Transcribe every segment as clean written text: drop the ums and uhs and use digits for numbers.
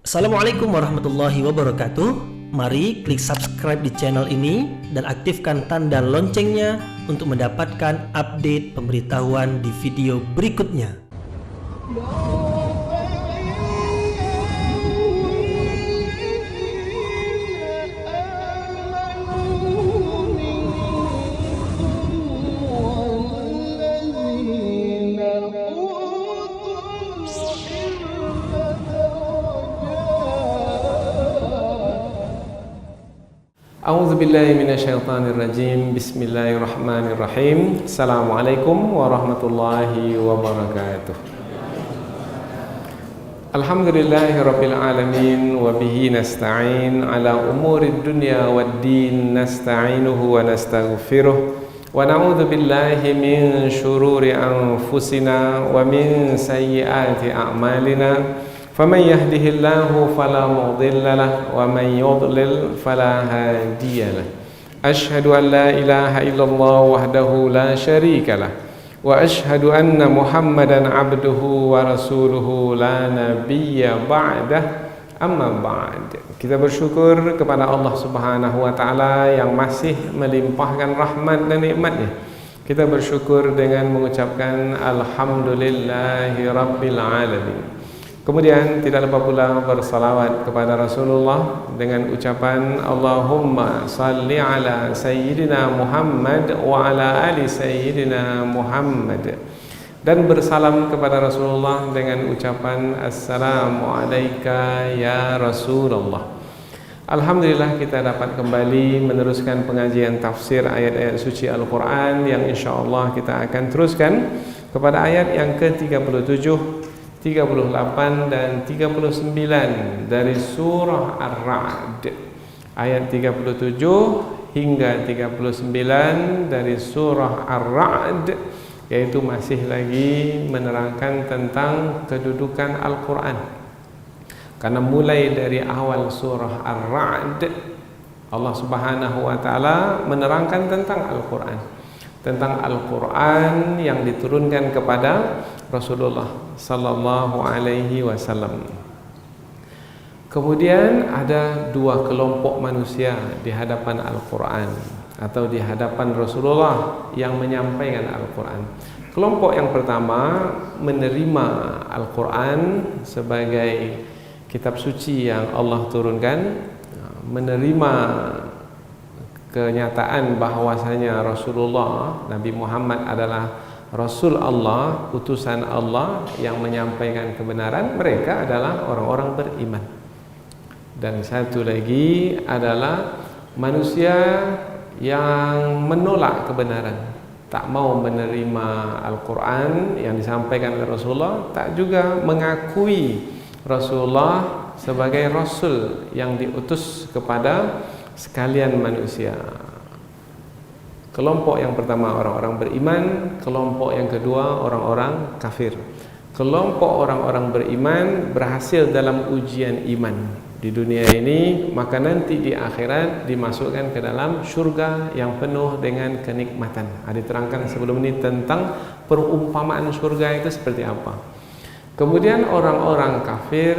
Assalamualaikum warahmatullahi wabarakatuh. Mari klik subscribe di channel ini dan aktifkan tanda loncengnya untuk mendapatkan update pemberitahuan di video berikutnya. A'udzu billahi minasyaitonir rajim. Bismillahirrahmanirrahim. Assalamualaikum warahmatullahi wabarakatuh. Alhamdulillahirabbil alamin wa bihi nasta'in ala umurid dunya waddin nasta'inuhu wa nastaghfiruh wa na'udzu billahi min syururi anfusina wa min sayyiati a'malina. فمن يهده الله فلا مضل له ومن يضلل فلا هادي له أشهد أن لا إله إلا الله وحده لا شريك له وأشهد أن محمدا عبده ورسوله لا نبي بعده أما بعد. Kita bersyukur kepada Allah Subhanahu wa taala yang masih melimpahkan rahmat dan nikmatnya. Kita bersyukur dengan mengucapkan alhamdulillahi rabbil alamin. Kemudian tidak lupa pula bersalawat kepada Rasulullah dengan ucapan Allahumma salli ala Sayyidina Muhammad wa ala ali Sayyidina Muhammad, dan bersalam kepada Rasulullah dengan ucapan Assalamu alayka ya Rasulullah. Alhamdulillah kita dapat kembali meneruskan pengajian tafsir ayat-ayat suci Al-Quran yang insyaAllah kita akan teruskan kepada ayat yang ke-37, 38 dan 39 dari surah Ar-Ra'd. Ayat 37 hingga 39 dari surah Ar-Ra'd, yaitu masih lagi menerangkan tentang kedudukan Al-Quran. Karena mulai dari awal surah Ar-Ra'd, Allah Subhanahu wa taala menerangkan tentang Al-Quran, tentang Al-Quran yang diturunkan kepada Rasulullah sallallahu alaihi wasallam. Kemudian ada dua kelompok manusia di hadapan Al-Quran atau di hadapan Rasulullah yang menyampaikan Al-Quran. Kelompok yang pertama menerima Al-Quran sebagai kitab suci yang Allah turunkan, menerima kenyataan bahwasanya Rasulullah Nabi Muhammad adalah Rasul Allah, utusan Allah yang menyampaikan kebenaran. Mereka adalah orang-orang beriman. Dan satu lagi adalah manusia yang menolak kebenaran, tak mau menerima Al-Quran yang disampaikan oleh Rasulullah, tak juga mengakui Rasulullah sebagai Rasul yang diutus kepada sekalian manusia. Kelompok yang pertama orang-orang beriman, kelompok yang kedua orang-orang kafir. Kelompok orang-orang beriman berhasil dalam ujian iman di dunia ini, maka nanti di akhirat dimasukkan ke dalam surga yang penuh dengan kenikmatan. Diterangkan sebelum ini tentang perumpamaan surga itu seperti apa. Kemudian orang-orang kafir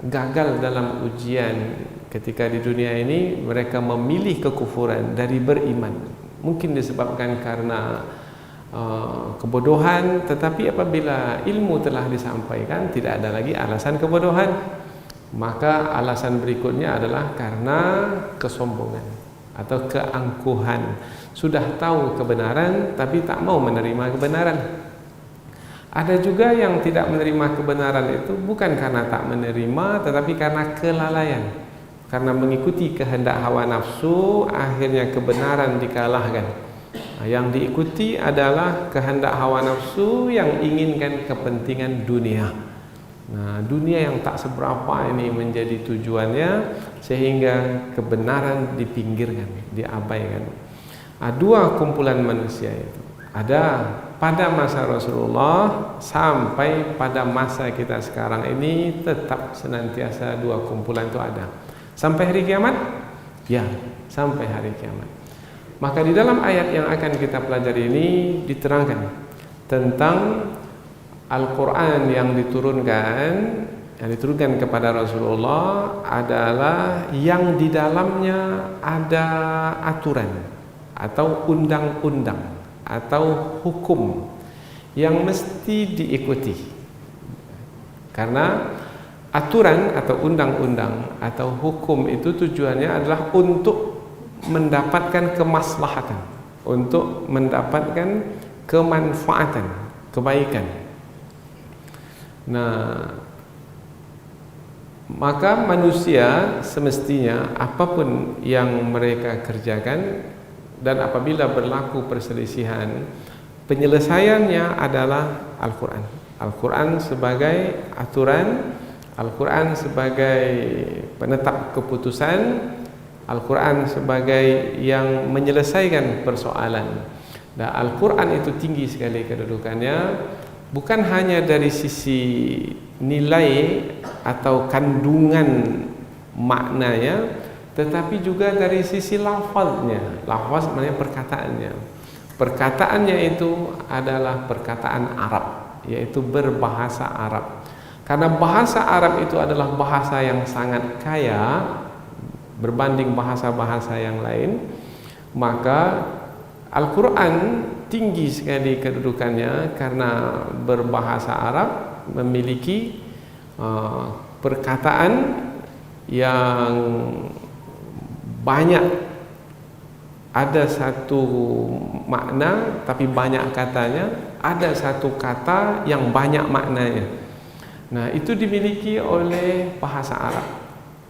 gagal dalam ujian ketika di dunia ini, mereka memilih kekufuran dari beriman. Mungkin disebabkan karena kebodohan, tetapi apabila ilmu telah disampaikan tidak ada lagi alasan kebodohan. Maka alasan berikutnya adalah karena kesombongan atau keangkuhan. Sudah tahu kebenaran tapi tak mau menerima kebenaran. Ada juga yang tidak menerima kebenaran itu bukan karena tak menerima, tetapi karena kelalaian. Karena mengikuti kehendak hawa nafsu, akhirnya kebenaran dikalahkan. Yang diikuti adalah kehendak hawa nafsu yang inginkan kepentingan dunia. Dunia yang tak seberapa ini menjadi tujuannya, sehingga kebenaran dipinggirkan, diabaikan. Dua kumpulan manusia itu ada pada masa Rasulullah sampai pada masa kita sekarang ini, tetap senantiasa dua kumpulan itu ada. Sampai hari kiamat? Ya, sampai hari kiamat. Maka di dalam ayat yang akan kita pelajari ini diterangkan tentang Al-Quran yang diturunkan yang diturunkan kepada Rasulullah adalah yang di dalamnya ada aturan atau undang-undang atau hukum yang mesti diikuti. Karena aturan atau undang-undang atau hukum itu tujuannya adalah untuk mendapatkan kemaslahatan, untuk mendapatkan kemanfaatan, kebaikan. Nah, maka manusia semestinya apapun yang mereka kerjakan, dan apabila berlaku perselisihan, penyelesaiannya adalah Al-Quran. Al-Quran sebagai aturan, Al-Quran sebagai penetap keputusan, Al-Quran sebagai yang menyelesaikan persoalan. Dan Al-Quran itu tinggi sekali kedudukannya, bukan hanya dari sisi nilai atau kandungan maknanya, tetapi juga dari sisi lafaznya. Lafaz maknanya perkataannya. Perkataannya itu adalah perkataan Arab, yaitu berbahasa Arab. Karena bahasa Arab itu adalah bahasa yang sangat kaya berbanding bahasa-bahasa yang lain, maka Al-Quran tinggi sekali kedudukannya karena berbahasa Arab, memiliki perkataan yang banyak, ada satu makna tapi banyak katanya, ada satu kata yang banyak maknanya. Nah, itu dimiliki oleh bahasa Arab.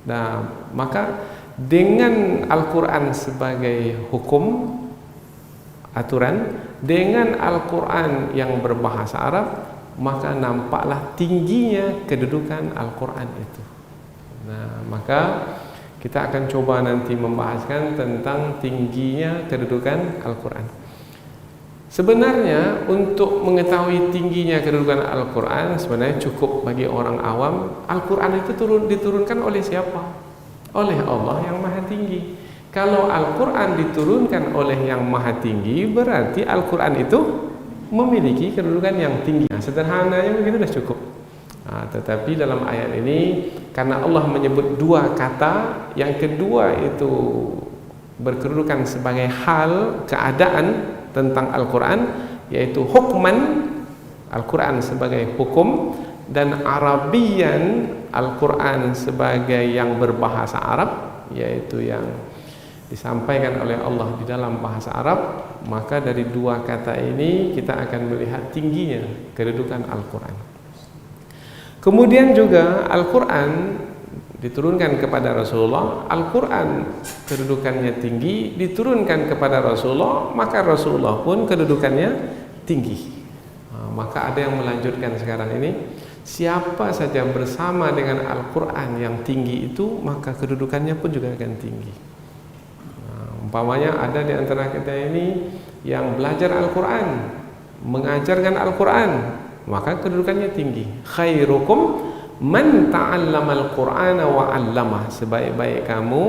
Nah, maka dengan Al-Quran sebagai hukum, aturan, dengan Al-Quran yang berbahasa Arab, maka nampaklah tingginya kedudukan Al-Quran itu. Nah, maka kita akan coba nanti membahaskan tentang tingginya kedudukan Al-Quran. Sebenarnya untuk mengetahui tingginya kedudukan Al-Quran, sebenarnya cukup bagi orang awam. Al-Quran itu diturunkan oleh siapa? Oleh Allah yang Maha Tinggi. Kalau Al-Quran diturunkan oleh yang Maha Tinggi, berarti Al-Quran itu memiliki kedudukan yang tinggi. Nah, sederhananya begitu sudah cukup. Nah, tetapi dalam ayat ini, karena Allah menyebut dua kata, yang kedua itu berkedudukan sebagai hal, keadaan tentang Al-Quran, yaitu hukman, Al-Quran sebagai hukum, dan Arabian, Al-Quran sebagai yang berbahasa Arab, yaitu yang disampaikan oleh Allah di dalam bahasa Arab. Maka dari dua kata ini kita akan melihat tingginya kedudukan Al-Quran. Kemudian juga Al-Quran diturunkan kepada Rasulullah. Al-Quran kedudukannya tinggi, diturunkan kepada Rasulullah, maka Rasulullah pun kedudukannya tinggi. Maka ada yang melanjutkan sekarang ini, siapa saja bersama dengan Al-Quran yang tinggi itu, maka kedudukannya pun juga akan tinggi. Umpamanya ada di antara kita ini yang belajar Al-Quran, mengajarkan Al-Quran, maka kedudukannya tinggi. Khairukum man ta'allama al-Qur'ana wa 'allamah. Sebaik-baik kamu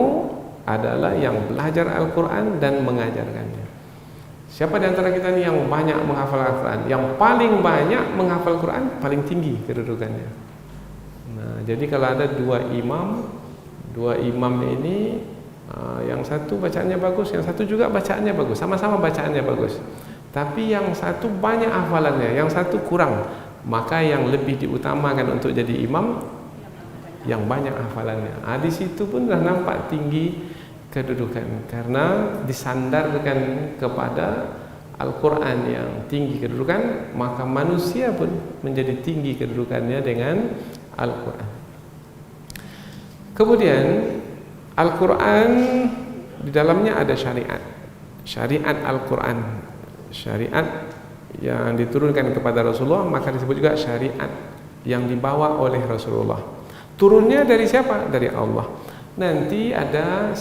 adalah yang belajar Al-Quran dan mengajarkannya. Siapa di antara kita ini yang banyak menghafal Al-Quran? Yang paling banyak menghafal Al-Quran paling tinggi kedudukannya. Nah, jadi kalau ada dua imam ini, yang satu bacaannya bagus, yang satu juga bacaannya bagus, sama-sama bacaannya bagus, tapi yang satu banyak hafalannya, yang satu kurang, maka yang lebih diutamakan untuk jadi imam yang banyak hafalannya. Di situ pun sudah nampak tinggi kedudukan, karena disandarkan kepada Al-Quran yang tinggi kedudukan, maka manusia pun menjadi tinggi kedudukannya dengan Al-Quran. Kemudian Al-Quran di dalamnya ada syariat, syariat Al-Quran, syariat yang diturunkan kepada Rasulullah, maka disebut juga syariat yang dibawa oleh Rasulullah. Turunnya dari siapa? Dari Allah. Nanti ada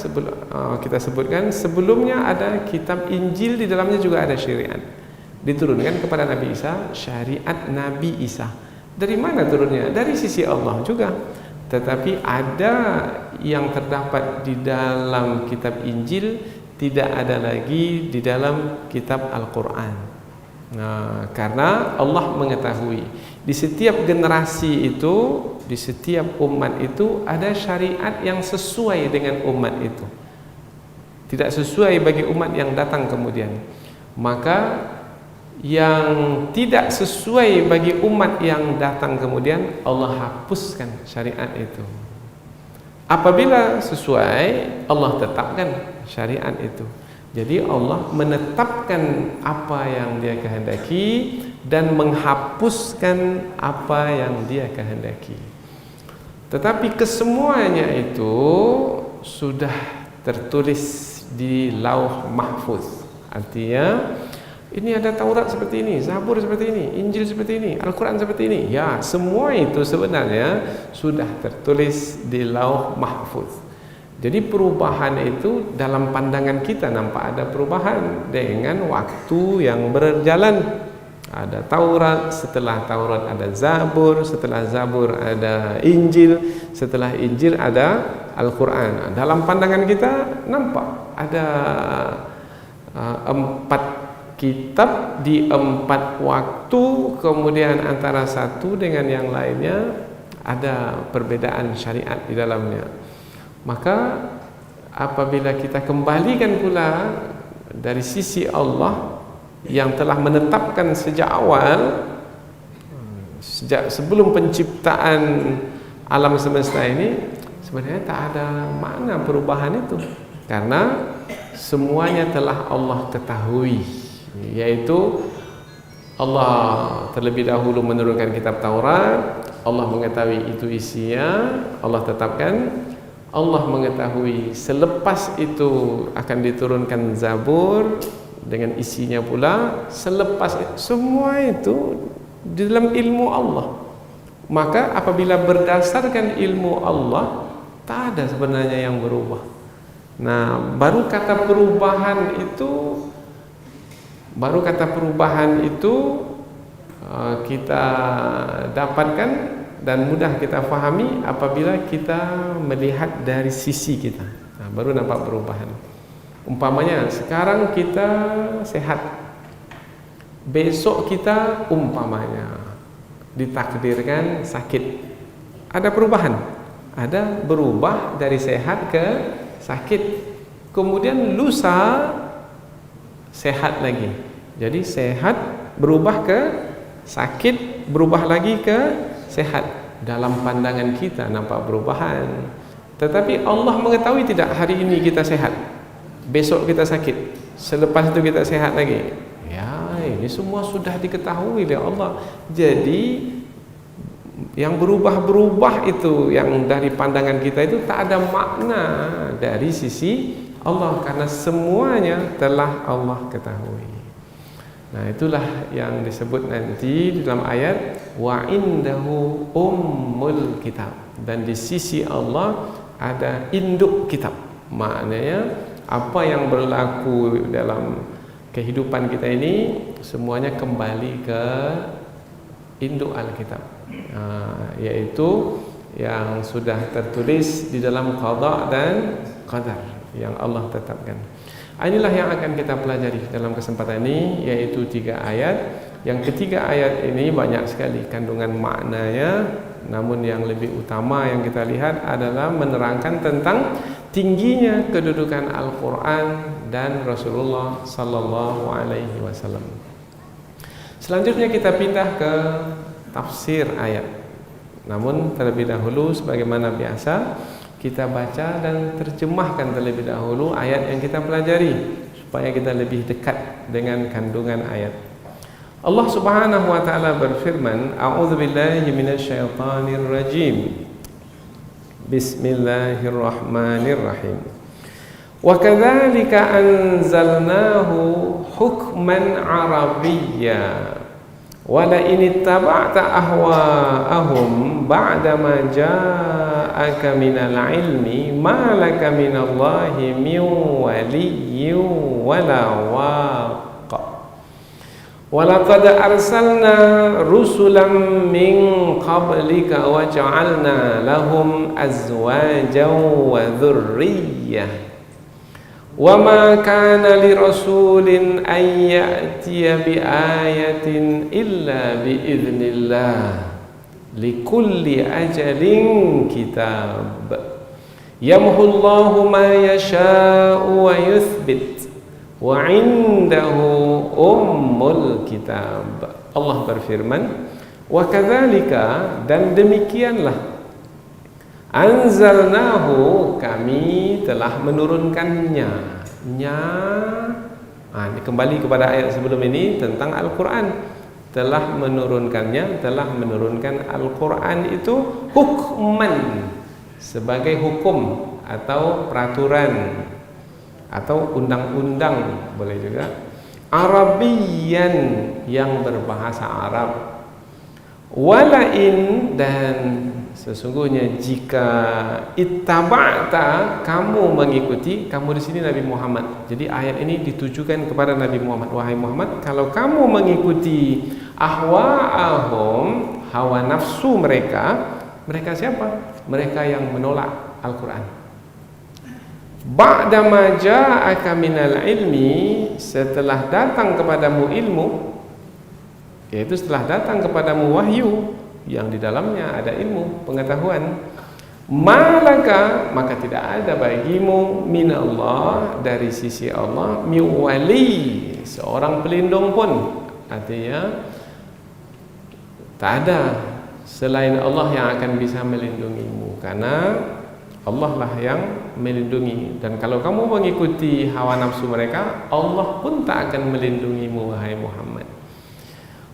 kita sebutkan sebelumnya ada kitab Injil, di dalamnya juga ada syariat diturunkan kepada Nabi Isa, syariat Nabi Isa. Dari mana turunnya? Dari sisi Allah juga. Tetapi ada yang terdapat di dalam kitab Injil, tidak ada lagi di dalam kitab Al-Quran. Nah, karena Allah mengetahui di setiap generasi itu di setiap umat itu ada syariat yang sesuai dengan umat itu, tidak sesuai bagi umat yang datang kemudian. Maka yang tidak sesuai bagi umat yang datang kemudian, Allah hapuskan syariat itu. Apabila sesuai, Allah tetapkan syariat itu. Jadi Allah menetapkan apa yang Dia kehendaki dan menghapuskan apa yang Dia kehendaki. Tetapi kesemuanya itu sudah tertulis di Lauh Mahfuz. Artinya ini ada Taurat seperti ini, Zabur seperti ini, Injil seperti ini, Al-Quran seperti ini. Ya, semua itu sebenarnya sudah tertulis di Lauh Mahfuz. Jadi perubahan itu dalam pandangan kita nampak ada perubahan dengan waktu yang berjalan. Ada Taurat, setelah Taurat ada Zabur, setelah Zabur ada Injil, setelah Injil ada Al-Quran. Dalam pandangan kita nampak ada 4 kitab di 4 waktu, kemudian antara satu dengan yang lainnya ada perbedaan syariat di dalamnya. Maka apabila kita kembalikan pula dari sisi Allah yang telah menetapkan sejak awal, sejak sebelum penciptaan alam semesta ini, sebenarnya tak ada makna perubahan itu, karena semuanya telah Allah ketahui. Yaitu Allah terlebih dahulu menurunkan kitab Taurat, Allah mengetahui itu isinya, Allah tetapkan. Allah mengetahui selepas itu akan diturunkan Zabur dengan isinya pula. Selepas itu, semua itu di dalam ilmu Allah. Maka apabila berdasarkan ilmu Allah, tak ada sebenarnya yang berubah. Nah, baru kata perubahan itu kita dapatkan dan mudah kita fahami apabila kita melihat dari sisi kita. Nah, baru nampak perubahan. Umpamanya sekarang kita sehat, besok kita umpamanya ditakdirkan sakit, ada perubahan. Ada berubah dari sehat ke sakit, kemudian lusa sehat lagi. Jadi sehat berubah ke sakit, berubah lagi ke sehat. Dalam pandangan kita nampak perubahan, tetapi Allah mengetahui tidak hari ini kita sehat, besok kita sakit, selepas itu kita sehat lagi. Ya, ini semua sudah diketahui oleh Allah. Jadi yang berubah-berubah itu, yang dari pandangan kita itu tak ada makna dari sisi Allah, karena semuanya telah Allah ketahui. Nah, itulah yang disebut nanti di dalam ayat wa indahu ummul kitab, dan di sisi Allah ada induk kitab. Maknanya apa yang berlaku dalam kehidupan kita ini semuanya kembali ke induk Alkitab, yaitu yang sudah tertulis di dalam qada dan qadar yang Allah tetapkan. Inilah yang akan kita pelajari dalam kesempatan ini, yaitu 3 ayat. Yang ketiga ayat ini banyak sekali kandungan maknanya, namun yang lebih utama yang kita lihat adalah menerangkan tentang tingginya kedudukan Al-Quran dan Rasulullah Sallallahu Alaihi Wasallam. Selanjutnya kita pindah ke tafsir ayat. Namun terlebih dahulu sebagaimana biasa, kita baca dan terjemahkan terlebih dahulu ayat yang kita pelajari supaya kita lebih dekat dengan kandungan ayat. Allah Subhanahu wa taala berfirman, A'udzubillahi minasyaitonir rajim. Bismillahirrahmanirrahim. Wa kadzalika anzalnahu hukman arabiyya. Wa la in ittaba'ta ahwa'ahum ba'da ma ja'aka minal ilmi ma laka minallahi min waliyyin wala waq. Wa laqad arsalna rusulan min qablika wa ja'alna lahum azwajan wa dhurriyyah. Wa ma kana li rasulin an ya'tiya bi ayatin illa bi idznillah likulli ajalin kitab. Yamhullahu ma yasha'u wa yuthbit wa indahu ummul kitab. Allah berfirman, wa kadzalika, dan demikianlah, anzalnahu, kami telah menurunkannya. Ini kembali kepada ayat sebelum ini tentang Al-Quran. Telah menurunkannya, telah menurunkan Al-Quran itu hukman, sebagai hukum atau peraturan atau undang-undang, boleh juga Arabiyan, yang berbahasa Arab. Walain, dan sesungguhnya jika ittaba'ta, kamu mengikuti, kamu di sini Nabi Muhammad. Jadi ayat ini ditujukan kepada Nabi Muhammad. Wahai Muhammad, kalau kamu mengikuti ahwa'ahum, hawa nafsu mereka. Mereka siapa? Mereka yang menolak Al-Quran. Ba'dama ja'aka minal ilmi, setelah datang kepadamu ilmu, yaitu setelah datang kepadamu wahyu yang di dalamnya ada ilmu, pengetahuan. Malaka, maka tidak ada bagimu minallah, dari sisi Allah, miwali, seorang pelindung pun. Artinya tak ada selain Allah yang akan bisa melindungimu, karena Allah lah yang melindungi. Dan kalau kamu mengikuti hawa nafsu mereka, Allah pun tak akan melindungimu, wahai Muhammad.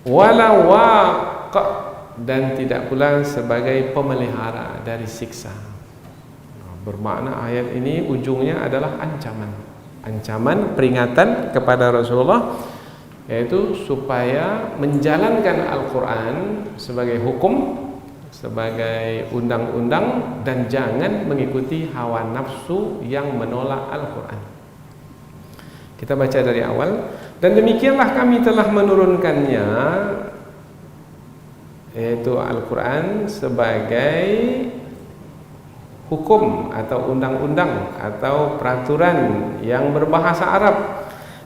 Wala waq, dan tidak pula sebagai pemelihara dari siksa. Bermakna ayat ini ujungnya adalah ancaman. Ancaman, peringatan kepada Rasulullah, yaitu supaya menjalankan Al-Quran sebagai hukum, sebagai undang-undang, dan jangan mengikuti hawa nafsu yang menolak Al-Quran. Kita baca dari awal. Dan demikianlah kami telah menurunkannya, yaitu Al-Quran, sebagai hukum atau undang-undang atau peraturan yang berbahasa Arab.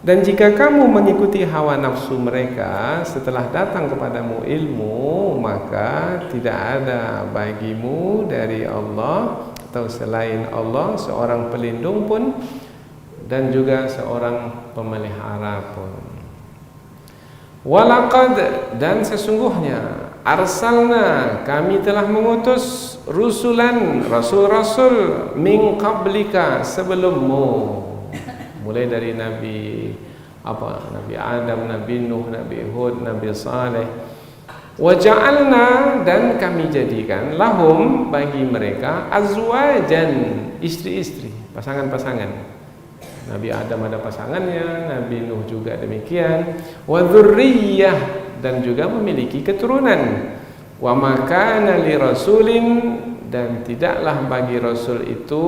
Dan jika kamu mengikuti hawa nafsu mereka setelah datang kepadamu ilmu, maka tidak ada bagimu dari Allah atau selain Allah seorang pelindung pun, dan juga seorang pemelihara pun. Walaqad, dan sesungguhnya, arsalna, kami telah mengutus rusulan, rasul-rasul, min qablika, sebelummu. Mulai dari Nabi Adam, Nabi Nuh, Nabi Hud, Nabi Saleh. Wa ja'alna, dan kami jadikan, lahum, bagi mereka, azwajan, istri-istri, pasangan-pasangan. Nabi Adam ada pasangannya, Nabi Nuh juga demikian. Wa dzurriyyah, dan juga memiliki keturunan. Wa ma kana li rasulin, dan tidaklah bagi rasul itu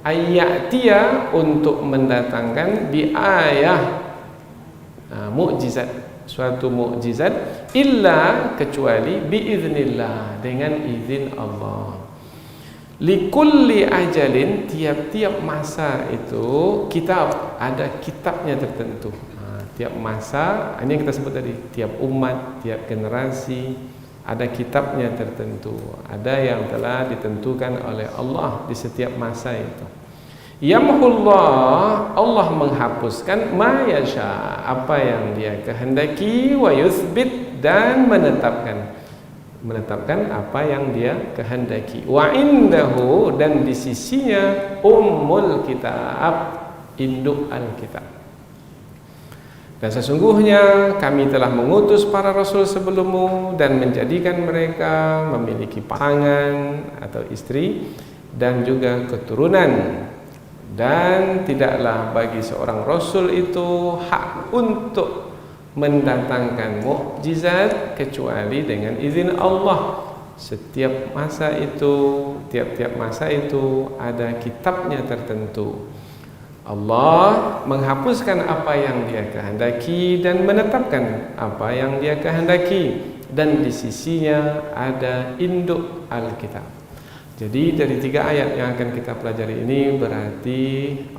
ayyatia, untuk mendatangkan biayah, mukjizat, suatu mukjizat, illa, kecuali biiznillah, dengan izin Allah. Likulli ajalin, tiap-tiap masa itu kitab, ada kitabnya tertentu. Tiap masa, ini yang kita sebut tadi, tiap umat, tiap generasi ada kitabnya tertentu, ada yang telah ditentukan oleh Allah di setiap masa itu. Yamhullah, Allah menghapuskan, ma yasha, apa yang Dia kehendaki, wa yuthbit, dan menetapkan apa yang Dia kehendaki. Wa indahu, dan di sisinya, ummul kitab, induk Alkitab. Dan sesungguhnya kami telah mengutus para rasul sebelummu dan menjadikan mereka memiliki pasangan atau istri dan juga keturunan. Dan tidaklah bagi seorang rasul itu hak untuk mendatangkan mukjizat kecuali dengan izin Allah. Setiap masa itu, tiap-tiap masa itu ada kitabnya tertentu. Allah menghapuskan apa yang Dia kehendaki dan menetapkan apa yang Dia kehendaki, dan di sisinya ada induk Alkitab. Jadi dari 3 ayat yang akan kita pelajari ini berarti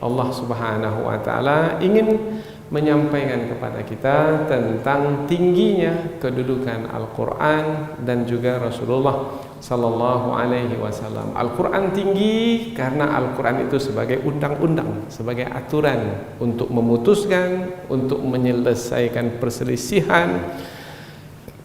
Allah Subhanahu wa taala ingin menyampaikan kepada kita tentang tingginya kedudukan Al-Quran dan juga Rasulullah Sallallahu Alaihi Wasallam. Al-Quran tinggi karena Al-Quran itu sebagai undang-undang, sebagai aturan untuk memutuskan, untuk menyelesaikan perselisihan,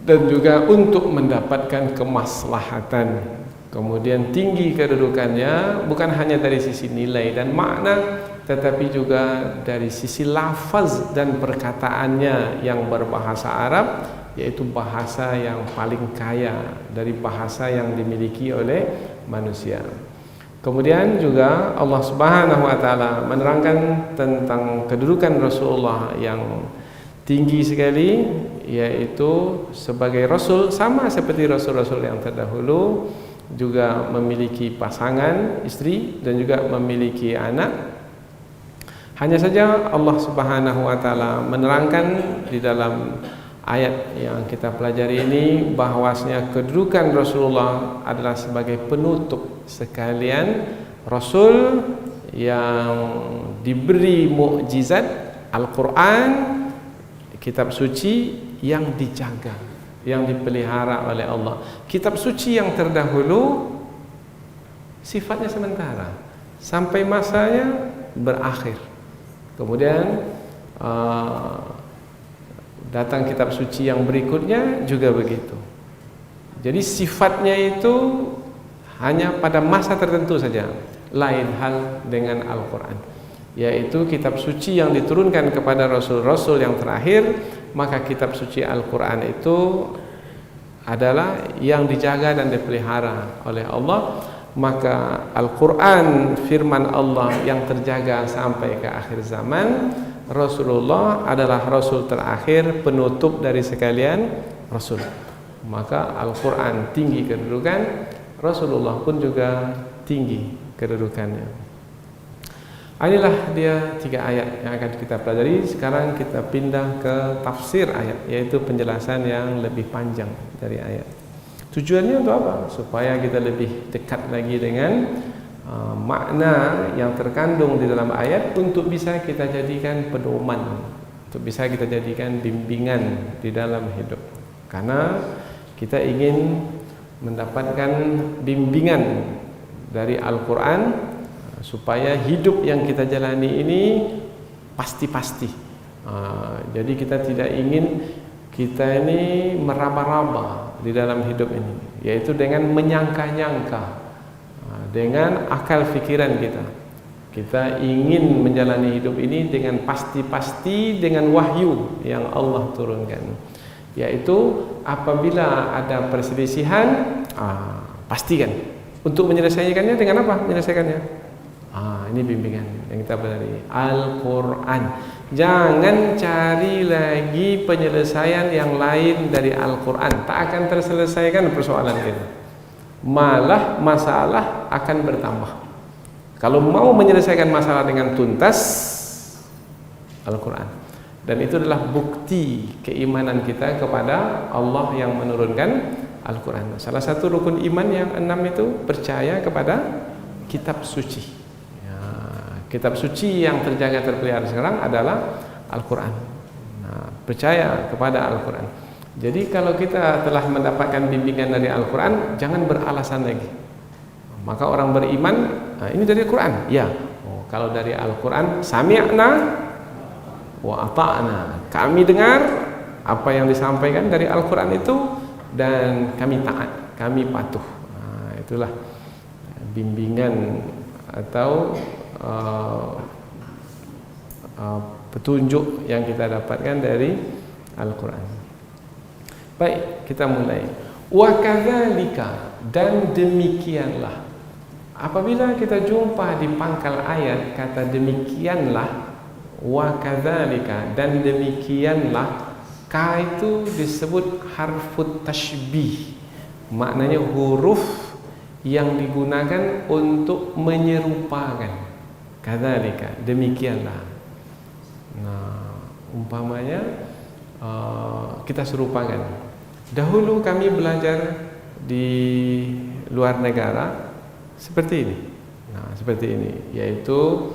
dan juga untuk mendapatkan kemaslahatan. Kemudian tinggi kedudukannya bukan hanya dari sisi nilai dan makna, tetapi juga dari sisi lafaz dan perkataannya yang berbahasa Arab, yaitu bahasa yang paling kaya dari bahasa yang dimiliki oleh manusia. Kemudian juga Allah Subhanahu wa taala menerangkan tentang kedudukan Rasulullah yang tinggi sekali, yaitu sebagai rasul sama seperti rasul-rasul yang terdahulu, juga memiliki pasangan istri dan juga memiliki anak. Hanya saja Allah Subhanahu wa taala menerangkan di dalam ayat yang kita pelajari ini bahwasanya kedudukan Rasulullah adalah sebagai penutup sekalian rasul yang diberi mukjizat Al-Quran, kitab suci yang dijaga, yang dipelihara oleh Allah. Kitab suci yang terdahulu sifatnya sementara sampai masanya berakhir. Kemudian datang kitab suci yang berikutnya juga begitu. Jadi sifatnya itu hanya pada masa tertentu saja. Lain hal dengan Al-Quran, yaitu kitab suci yang diturunkan kepada Rasul-Rasul yang terakhir. Maka kitab suci Al-Quran itu adalah yang dijaga dan dipelihara oleh Allah. Maka Al-Quran firman Allah yang terjaga sampai ke akhir zaman. Rasulullah adalah Rasul terakhir, penutup dari sekalian Rasul. Maka Al-Quran tinggi kedudukan, Rasulullah pun juga tinggi kedudukannya. Inilah dia 3 ayat yang akan kita pelajari. Sekarang kita pindah ke tafsir ayat, yaitu penjelasan yang lebih panjang dari ayat. Tujuannya untuk apa? Supaya kita lebih dekat lagi dengan makna yang terkandung di dalam ayat, untuk bisa kita jadikan pedoman, untuk bisa kita jadikan bimbingan di dalam hidup. Karena kita ingin mendapatkan bimbingan dari Al-Quran supaya hidup yang kita jalani ini pasti-pasti. Jadi kita tidak ingin kita ini meraba-raba di dalam hidup ini, yaitu dengan menyangka-nyangka, dengan akal fikiran kita. Kita ingin menjalani hidup ini dengan pasti-pasti, dengan wahyu yang Allah turunkan, yaitu apabila ada perselisihan, pastikan untuk menyelesaikannya dengan apa? Menyelesaikannya. Ini bimbingan yang kita pelajari Al-Quran. Jangan cari lagi penyelesaian yang lain dari Al-Quran. Tak akan terselesaikan persoalan kita, malah masalah akan bertambah. Kalau mau menyelesaikan masalah dengan tuntas, Al-Quran. Dan itu adalah bukti keimanan kita kepada Allah yang menurunkan Al-Quran. Salah satu rukun iman yang 6 itu percaya kepada kitab suci. Kitab suci yang terjaga terpelihara sekarang adalah Al-Quran. Percaya kepada Al-Quran. Jadi kalau kita telah mendapatkan bimbingan dari Al-Quran, jangan beralasan lagi. Maka orang beriman, ini dari Al-Quran. Ya. Kalau dari Al-Quran, sami'na wa ata'na. Kami dengar apa yang disampaikan dari Al-Quran itu dan kami taat, kami patuh. Itulah bimbingan atau petunjuk yang kita dapatkan dari Al-Quran. Baik, kita mulai. Wa kadzalika, dan demikianlah. Apabila kita jumpa di pangkal ayat kata demikianlah, wa kadzalika, dan demikianlah, ka itu disebut harfut tashbih. Maknanya huruf yang digunakan untuk menyerupakan. Kadzalika, demikianlah. Umpamanya kita serupakan. Dahulu kami belajar di luar negara seperti ini. Seperti ini, yaitu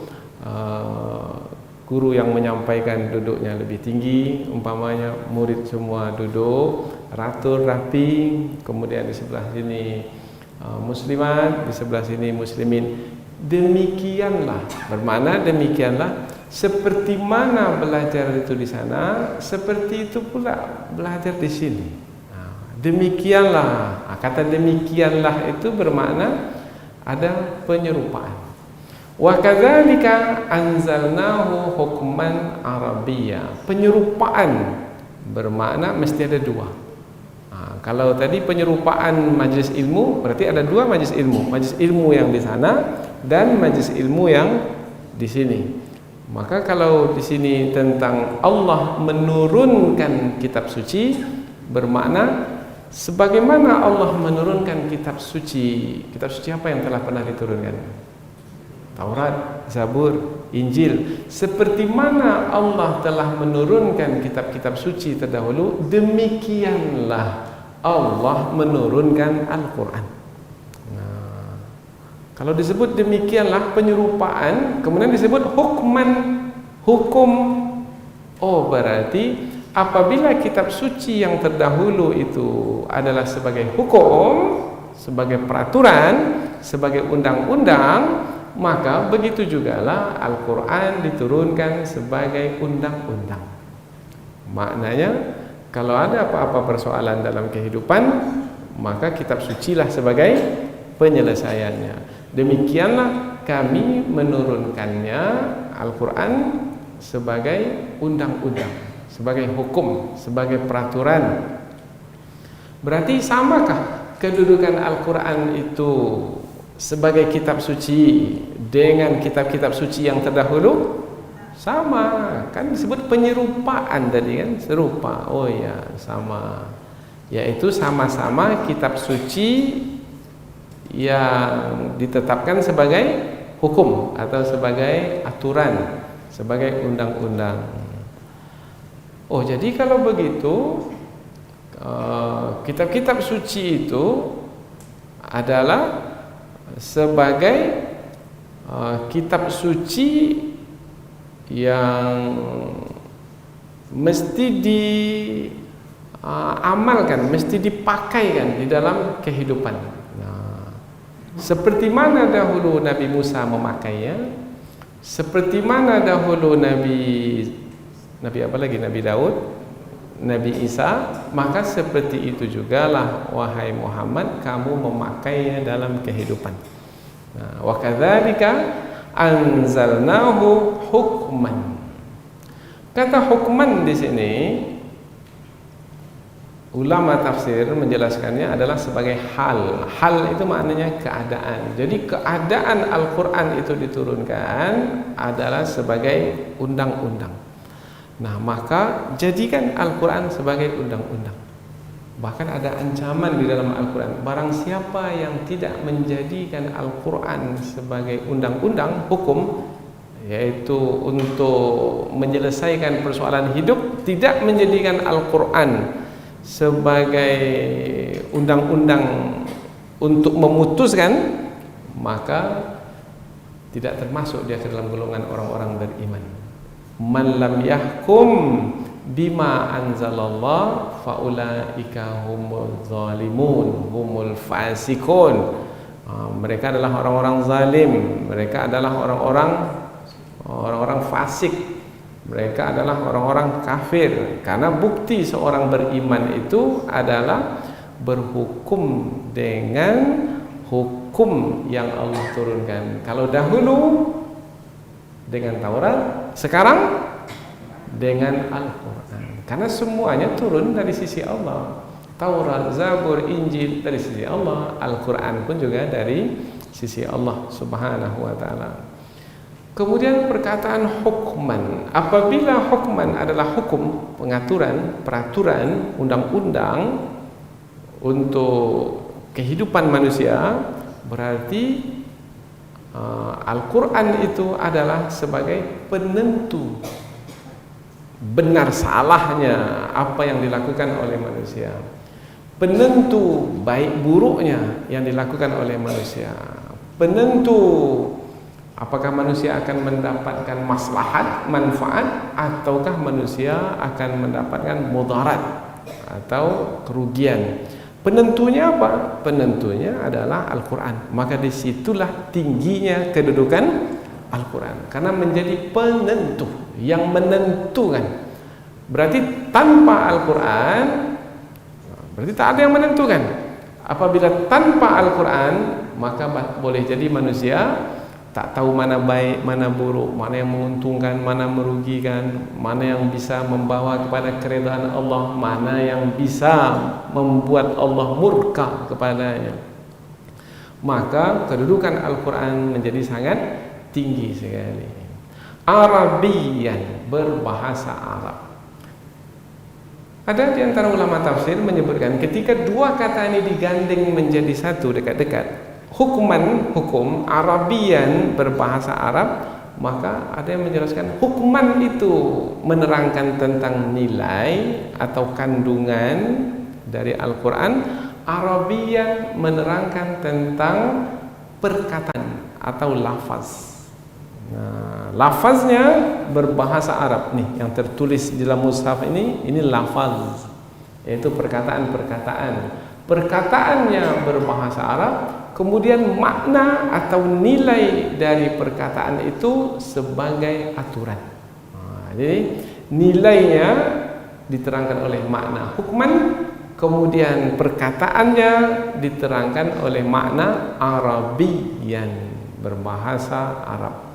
guru yang menyampaikan duduknya lebih tinggi, umpamanya murid semua duduk ratur rapi, kemudian di sebelah sini muslimat, di sebelah sini muslimin. Demikianlah, bermakna demikianlah seperti mana belajar itu di sana, seperti itu pula belajar di sini. Demikianlah, kata demikianlah itu bermakna ada penyerupaan. Wa kadzalika anzalnahu hukman arabiyya. Penyerupaan bermakna mesti ada dua. Kalau tadi penyerupaan majlis ilmu, berarti ada dua majlis ilmu. Majlis ilmu yang di sana dan majlis ilmu yang di sini. Maka kalau di sini tentang Allah menurunkan kitab suci, bermakna sebagaimana Allah menurunkan kitab suci. Kitab suci apa yang telah pernah diturunkan? Taurat, Zabur, Injil. Seperti mana Allah telah menurunkan kitab-kitab suci terdahulu, demikianlah Allah menurunkan Al-Quran. Nah, kalau disebut demikianlah penyerupaan, kemudian disebut hukman, hukum. Oh, berarti apabila kitab suci yang terdahulu itu adalah sebagai hukum, sebagai peraturan, sebagai undang-undang, maka begitu jugalah Al-Quran diturunkan sebagai undang-undang. Maknanya kalau ada apa-apa persoalan dalam kehidupan, maka kitab sucilah sebagai penyelesaiannya. Demikianlah kami menurunkannya Al-Quran sebagai undang-undang, sebagai hukum, sebagai peraturan. Berarti samakah kedudukan Al-Quran itu sebagai kitab suci dengan kitab-kitab suci yang terdahulu? Sama, kan disebut penyerupaan tadi kan, serupa. Oh ya, sama. Yaitu sama-sama kitab suci yang ditetapkan sebagai hukum atau sebagai aturan, sebagai undang-undang. Oh, jadi kalau begitu kitab-kitab suci itu adalah sebagai kitab suci yang mesti diamalkan, mesti dipakaikan di dalam kehidupan. Nah, seperti mana dahulu Nabi Musa memakainya, seperti mana dahulu Nabi apa lagi, Nabi Daud, Nabi Isa, maka seperti itu jugalah wahai Muhammad kamu memakainya dalam kehidupan. Nah, wa kadzalika anzalnahu hukman. Kata hukman di sini ulama tafsir menjelaskannya adalah sebagai hal. Hal itu maknanya keadaan. Jadi keadaan Al-Quran itu diturunkan adalah sebagai undang-undang. Nah, maka jadikan Al-Quran sebagai undang-undang. Bahkan ada ancaman di dalam Al-Quran, barang siapa yang tidak menjadikan Al-Quran sebagai undang-undang hukum, yaitu untuk menyelesaikan persoalan hidup, tidak menjadikan Al-Quran sebagai undang-undang untuk memutuskan, maka tidak termasuk dia ke dalam golongan orang-orang beriman. Man lam yahkum bima anzalallah faulaika humul zalimun humul fasikun. Mereka adalah orang-orang zalim, mereka adalah orang-orang fasik, mereka adalah orang-orang kafir. Karena bukti seorang beriman itu adalah berhukum dengan hukum yang Allah turunkan. Kalau dahulu dengan Taurat, sekarang dengan Al-Quran. Karena semuanya turun dari sisi Allah. Taurat, Zabur, Injil dari sisi Allah, Al-Quran pun juga dari sisi Allah Subhanahu wa ta'ala. Kemudian perkataan hukman. Apabila hukman adalah hukum, pengaturan, peraturan, undang-undang untuk kehidupan manusia, berarti Al-Quran itu adalah sebagai penentu benar salahnya apa yang dilakukan oleh manusia, penentu baik buruknya yang dilakukan oleh manusia, penentu Apakah manusia akan mendapatkan maslahat, manfaat, ataukah manusia akan mendapatkan mudarat atau kerugian? Penentunya apa? Penentunya adalah Al-Quran. Maka disitulah tingginya kedudukan Al-Quran, karena menjadi penentu, yang menentukan. Berarti tanpa Al-Quran, berarti tak ada yang menentukan. Apabila tanpa Al-Quran, maka boleh jadi manusia tak tahu mana baik, mana buruk, mana yang menguntungkan, mana merugikan, mana yang bisa membawa kepada keridhaan Allah, mana yang bisa membuat Allah murka kepadanya. Maka kedudukan Al-Quran menjadi sangat tinggi sekali. Arabian, berbahasa Arab. Ada di antara ulama tafsir menyebutkan ketika dua kata ini digandeng menjadi satu dekat-dekat, hukum Arabian, berbahasa Arab, maka ada yang menjelaskan hukman itu menerangkan tentang nilai atau kandungan dari Al-Quran. Arabian menerangkan tentang perkataan atau lafaz. Nah, lafaznya berbahasa Arab nih, yang tertulis di dalam mushaf ini lafaz, yaitu perkataan-perkataan. Perkataannya berbahasa Arab, kemudian makna atau nilai dari perkataan itu sebagai aturan. Nah, jadi nilainya diterangkan oleh makna hukman, kemudian perkataannya diterangkan oleh makna Arabian, berbahasa Arab.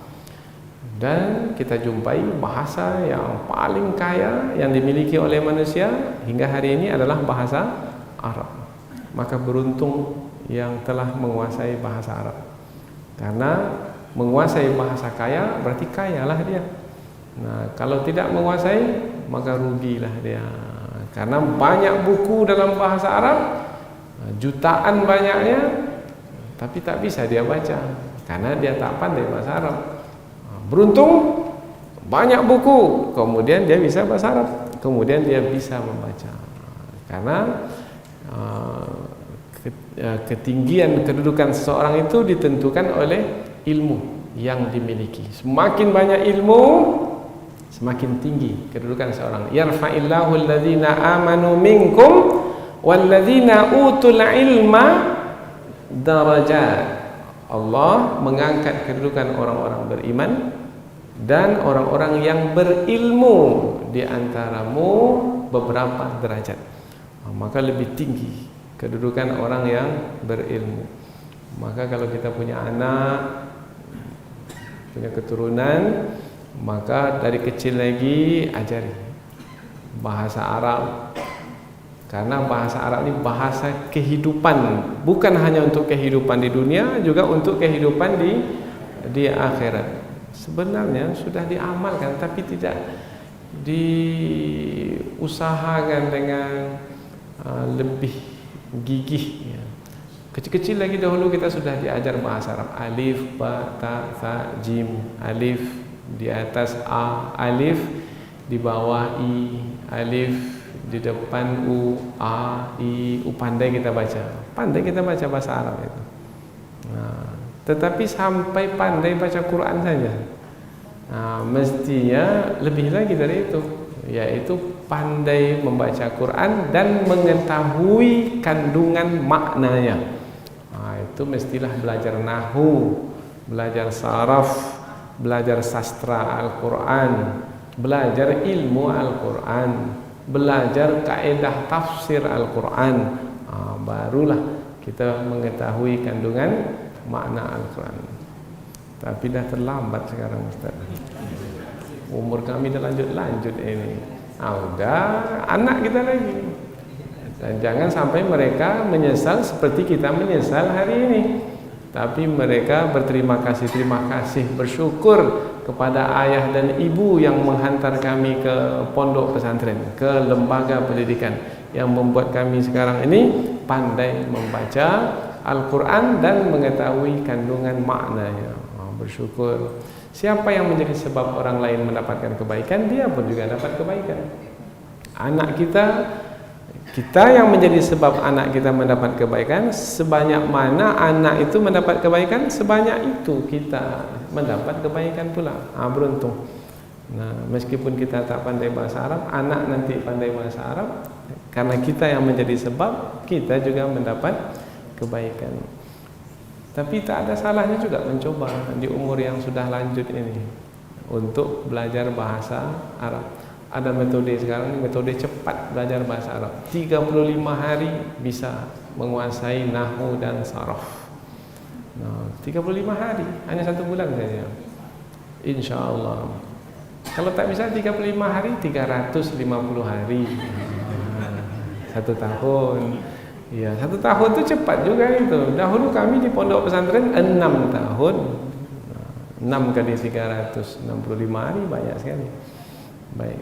Dan kita jumpai bahasa yang paling kaya yang dimiliki oleh manusia hingga hari ini adalah bahasa Arab. Maka beruntung yang telah menguasai bahasa Arab, karena menguasai bahasa kaya berarti kayalah dia. Nah, kalau tidak menguasai maka rugilah dia, karena banyak buku dalam bahasa Arab, jutaan banyaknya, tapi tak bisa dia baca karena dia tak pandai bahasa Arab. Beruntung banyak buku, kemudian dia bisa bahasa Arab, kemudian dia bisa membaca, karena ketinggian kedudukan seseorang itu ditentukan oleh ilmu yang dimiliki. Semakin banyak ilmu, semakin tinggi kedudukan seseorang. Yarfa'illahu alladhina amanu minkum walladhina utul ilma darajat. Allah mengangkat kedudukan orang-orang beriman dan orang-orang yang berilmu di antaramu beberapa derajat. Maka lebih tinggi kedudukan orang yang berilmu. Maka kalau kita punya anak, punya keturunan, maka dari kecil lagi ajari bahasa Arab, karena bahasa Arab ini bahasa kehidupan, bukan hanya untuk kehidupan di dunia, juga untuk kehidupan di akhirat. Sebenarnya sudah diamalkan, tapi tidak diusahakan dengan lebih gigih. Kecil-kecil lagi dahulu kita sudah diajar bahasa Arab. Alif, ba, ta, tha, jim. Alif di atas A, alif di bawah I, alif di depan U, A, I, U. Pandai kita baca bahasa Arab itu. Nah, tetapi sampai pandai baca Quran saja. Nah, mestinya lebih lagi dari itu, yaitu pandai membaca Quran dan mengetahui kandungan maknanya. Nah, itu mestilah belajar nahwu, belajar saraf, belajar sastra Al-Quran, belajar ilmu Al-Quran, belajar kaedah tafsir Al-Quran. Nah, barulah kita mengetahui kandungan makna Al-Quran. Tapi dah terlambat sekarang, Ustaz. Umur kami dah lanjut ini. Udah anak kita lagi. Dan jangan sampai mereka menyesal seperti kita menyesal hari ini. Tapi mereka terima kasih, bersyukur kepada ayah dan ibu yang menghantar kami ke pondok pesantren, ke lembaga pendidikan, yang membuat kami sekarang ini pandai membaca Al-Quran dan mengetahui kandungan maknanya. Bersyukur. Siapa yang menjadi sebab orang lain mendapatkan kebaikan, dia pun juga dapat kebaikan. Anak kita Kita yang menjadi sebab anak kita mendapat kebaikan, sebanyak mana anak itu mendapat kebaikan, sebanyak itu kita mendapat kebaikan pula. Beruntung. Nah, meskipun kita tak pandai bahasa Arab, anak nanti pandai bahasa Arab, karena kita yang menjadi sebab, kita juga mendapat kebaikan. Tapi tak ada salahnya juga mencoba di umur yang sudah lanjut ini untuk belajar bahasa Arab. Ada metode sekarang, metode cepat belajar bahasa Arab. 35 hari bisa menguasai nahwu dan saraf. Nah, 35 hari, hanya 1 bulan saja. InsyaAllah. Kalau tak bisa 35 hari, 350 hari. 1 tahun. Ya, 1 tahun itu cepat juga itu. Dahulu kami di pondok pesantren 6 tahun. 6 kali 365 hari banyak sekali. Baik.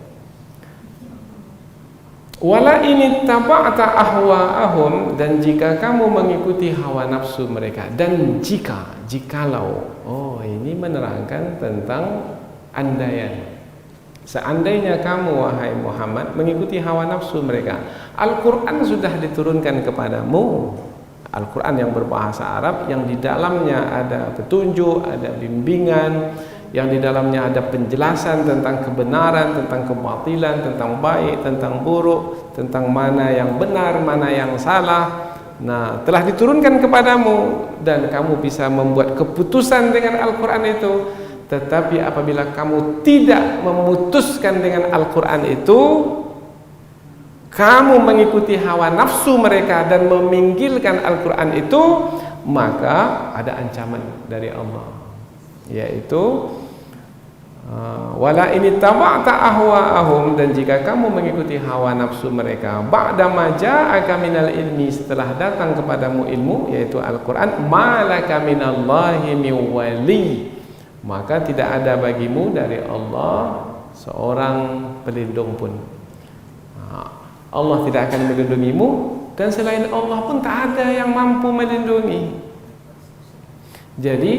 Wala ini taba'ta ahwa'ahum, dan jika kamu mengikuti hawa nafsu mereka, dan jikalau, ini menerangkan tentang andaian. Seandainya kamu wahai Muhammad mengikuti hawa nafsu mereka, Al-Quran sudah diturunkan kepadamu, Al-Quran yang berbahasa Arab, yang di dalamnya ada petunjuk, ada bimbingan, yang di dalamnya ada penjelasan tentang kebenaran, tentang kebatilan, tentang baik, tentang buruk, tentang mana yang benar, mana yang salah. Nah, telah diturunkan kepadamu dan kamu bisa membuat keputusan dengan Al-Quran itu. Tetapi apabila kamu tidak memutuskan dengan Al-Quran itu, kamu mengikuti hawa nafsu mereka dan meminggilkan Al-Quran itu, maka ada ancaman dari Allah, yaitu wala ini taba'ta ahwa'ahum, dan jika kamu mengikuti hawa nafsu mereka, ba'da ma ja'aka minal ilmi, setelah datang kepadamu ilmu yaitu Al-Quran, malaka minallahi min wali, maka tidak ada bagimu dari Allah seorang pelindung pun. Allah tidak akan melindungimu, dan selain Allah pun tak ada yang mampu melindungi. Jadi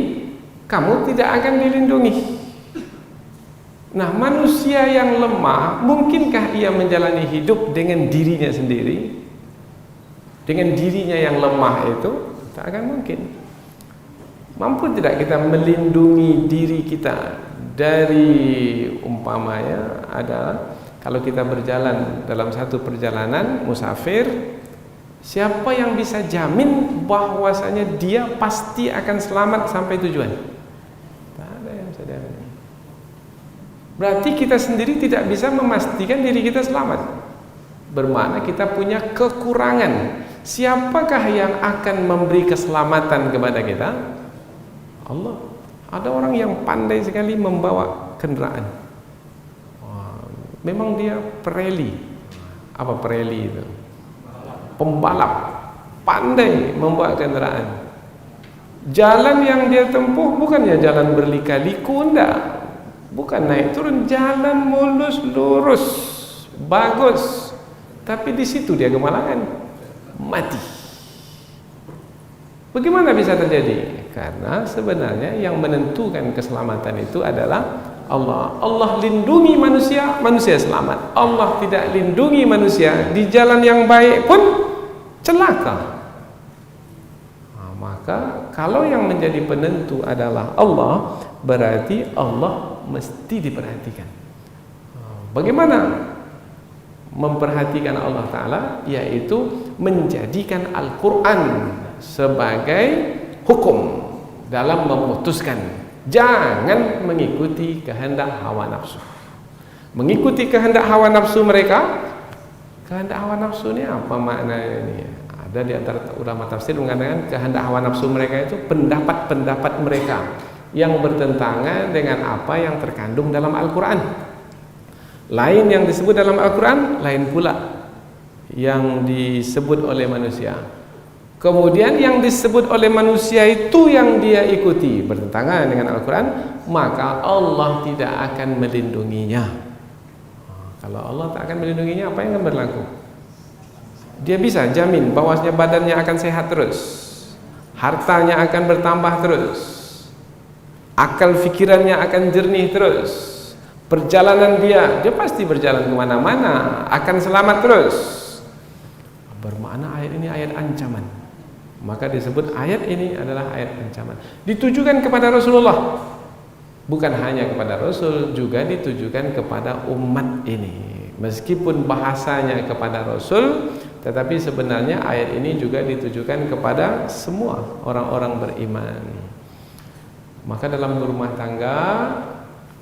kamu tidak akan dilindungi. Nah, manusia yang lemah, mungkinkah ia menjalani hidup dengan dirinya sendiri? Dengan dirinya yang lemah itu, tak akan mungkin. Mampu tidak kita melindungi diri kita dari, umpamanya adalah kalau kita berjalan dalam satu perjalanan musafir, siapa yang bisa jamin bahwasanya dia pasti akan selamat sampai tujuan? Tak ada yang bisa jamin. Berarti kita sendiri tidak bisa memastikan diri kita selamat. Bermakna kita punya kekurangan. Siapakah yang akan memberi keselamatan kepada kita? Allah. Ada orang yang pandai sekali membawa kendaraan. Memang dia pereli. Apa pereli itu? Pembalap. Pandai membawa kendaraan. Jalan yang dia tempuh bukannya jalan berlika-liku, enggak. Bukan naik turun, jalan mulus lurus, bagus. Tapi di situ dia kemalangan, mati. Bagaimana bisa terjadi? Karena sebenarnya yang menentukan keselamatan itu adalah Allah. Allah lindungi manusia, manusia selamat. Allah tidak lindungi manusia, di jalan yang baik pun celaka. Maka kalau yang menjadi penentu adalah Allah, berarti Allah mesti diperhatikan. Bagaimana memperhatikan Allah Ta'ala? Yaitu menjadikan Al-Quran sebagai hukum dalam memutuskan. Jangan mengikuti kehendak hawa nafsu. Mengikuti kehendak hawa nafsu mereka. Kehendak hawa nafsu ini apa maknanya ini? Ada di antara ulama tafsir mengatakan kehendak hawa nafsu mereka itu pendapat-pendapat mereka yang bertentangan dengan apa yang terkandung dalam Al-Quran. Lain yang disebut dalam Al-Quran, lain pula yang disebut oleh manusia. Kemudian yang disebut oleh manusia itu yang dia ikuti bertentangan dengan Al-Quran, maka Allah tidak akan melindunginya. Kalau Allah tak akan melindunginya, apa yang akan berlaku? Dia bisa jamin bahwasanya badannya akan sehat terus, hartanya akan bertambah terus, akal fikirannya akan jernih terus, perjalanan dia pasti berjalan kemana-mana, akan selamat terus. bermakna ayat ini ayat ancaman. Maka disebut ayat ini adalah ayat ancaman. Ditujukan kepada Rasulullah. Bukan hanya kepada Rasul, juga ditujukan kepada umat ini. Meskipun bahasanya kepada Rasul, tetapi sebenarnya ayat ini juga ditujukan kepada semua orang-orang beriman. Maka dalam berumah tangga,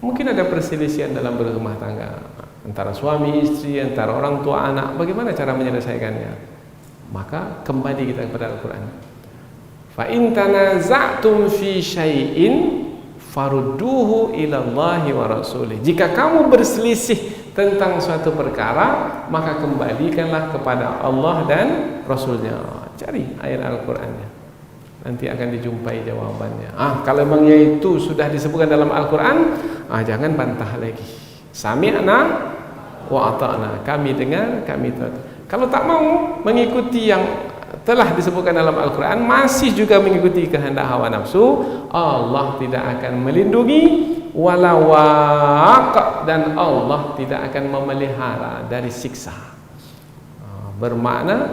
mungkin ada perselisihan dalam berumah tangga antara suami istri, antara orang tua anak. Bagaimana cara menyelesaikannya? Maka kembali kita kepada Al-Quran. Fa in tanaza'tum fi syai'in farudduhu ilallahi wa rasulih. Jika kamu berselisih tentang suatu perkara, maka kembalikanlah kepada Allah dan Rasulnya. Cari ayat Al-Qur'annya, nanti akan dijumpai jawabannya. Kalau memangnya itu sudah disebutkan dalam Al-Quran, jangan bantah lagi. Sami'na wa ata'na, kami dengar, kami taat. Kalau tak mau mengikuti yang telah disebutkan dalam Al-Quran, masih juga mengikuti kehendak hawa nafsu, Allah tidak akan melindungi walawaq, dan Allah tidak akan memelihara dari siksa. Bermakna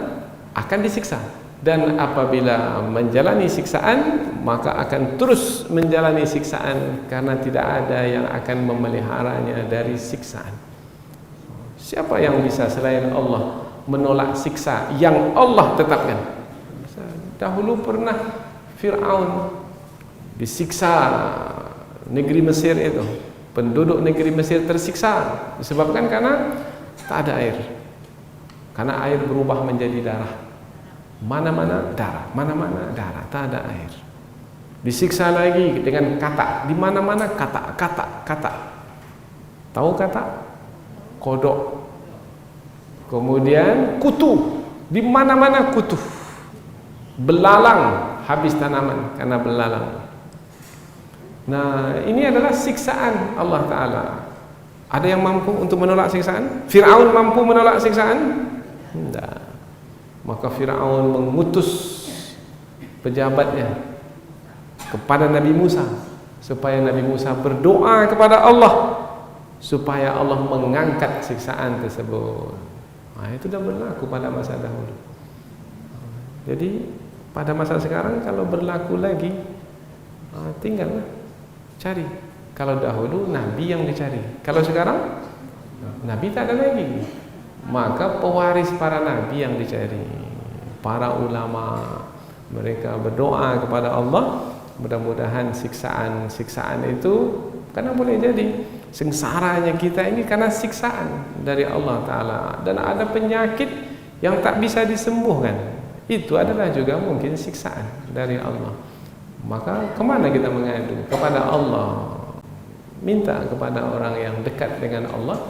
akan disiksa, dan apabila menjalani siksaan, maka akan terus menjalani siksaan, karena tidak ada yang akan memeliharanya dari siksaan. Siapa yang bisa selain Allah menolak siksa yang Allah tetapkan? Dahulu pernah Fir'aun disiksa negeri Mesir itu, penduduk negeri Mesir tersiksa disebabkan karena tak ada air, karena air berubah menjadi darah, mana-mana darah, mana-mana darah, tak ada air. Disiksa lagi dengan kata, di mana-mana kata. Tahu kata? Kodok. Kemudian kutu, di mana-mana kutu. Belalang, habis tanaman karena belalang. Nah, ini adalah siksaan Allah Ta'ala. Ada yang mampu untuk menolak siksaan? Fir'aun mampu menolak siksaan? Tidak. Maka Fir'aun mengutus pejabatnya kepada Nabi Musa, supaya Nabi Musa berdoa kepada Allah supaya Allah mengangkat siksaan tersebut. Itu sudah berlaku pada masa dahulu. Jadi pada masa sekarang kalau berlaku lagi, tinggal cari. Kalau dahulu Nabi yang dicari, kalau sekarang Nabi tak ada lagi, maka pewaris para Nabi yang dicari. Para ulama, mereka berdoa kepada Allah, mudah-mudahan siksaan itu, karena boleh jadi sengsaranya kita ini karena siksaan dari Allah Ta'ala, dan ada penyakit yang tak bisa disembuhkan, itu adalah juga mungkin siksaan dari Allah. Maka kemana kita mengadu? Kepada Allah. Minta kepada orang yang dekat dengan Allah,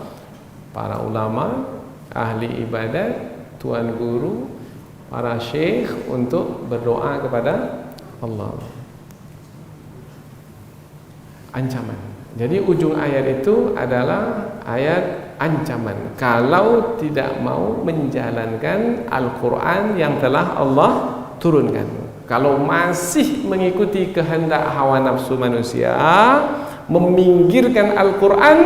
para ulama, ahli ibadat, tuan guru, para syekh, untuk berdoa kepada Allah. Ancaman. Jadi ujung ayat itu adalah ayat ancaman kalau tidak mau menjalankan Al-Quran yang telah Allah turunkan. Kalau masih mengikuti kehendak hawa nafsu manusia, meminggirkan Al-Quran,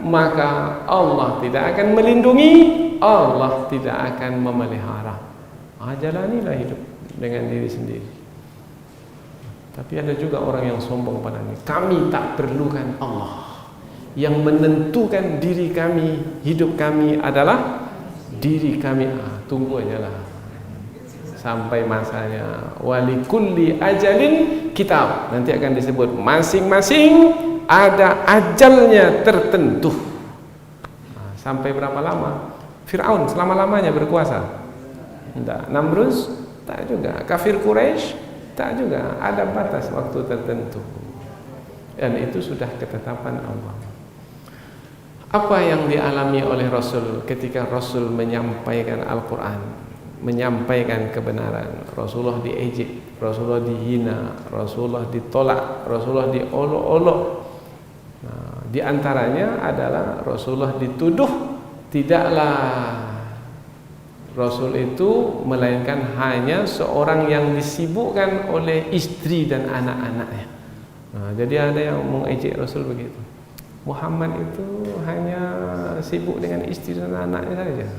maka Allah tidak akan melindungi, Allah tidak akan memelihara. Jalanilah hidup dengan diri sendiri. Tapi ada juga orang yang sombong pada ini. Kami tak perlukan Allah. Yang menentukan diri kami, hidup kami adalah diri kami. Tunggu aja lah sampai masanya. Walikulli ajalin kitab. Nanti akan disebut masing-masing ada ajalnya tertentu. Sampai berapa lama? Fir'aun selama-lamanya berkuasa? Tidak. Namrus? Tak juga. Kafir Quraisy? Tak juga, ada batas waktu tertentu, dan itu sudah ketetapan Allah. Apa yang dialami oleh Rasul ketika Rasul menyampaikan Al-Quran, menyampaikan kebenaran? Rasulullah diejek, Rasulullah dihina, Rasulullah ditolak, Rasulullah diolok-olok. Di antaranya adalah Rasulullah dituduh tidaklah Rasul itu melainkan hanya seorang yang disibukkan oleh istri dan anak-anaknya. Jadi ada yang mengejek Rasul begitu. Muhammad itu hanya sibuk dengan istri dan anaknya saja.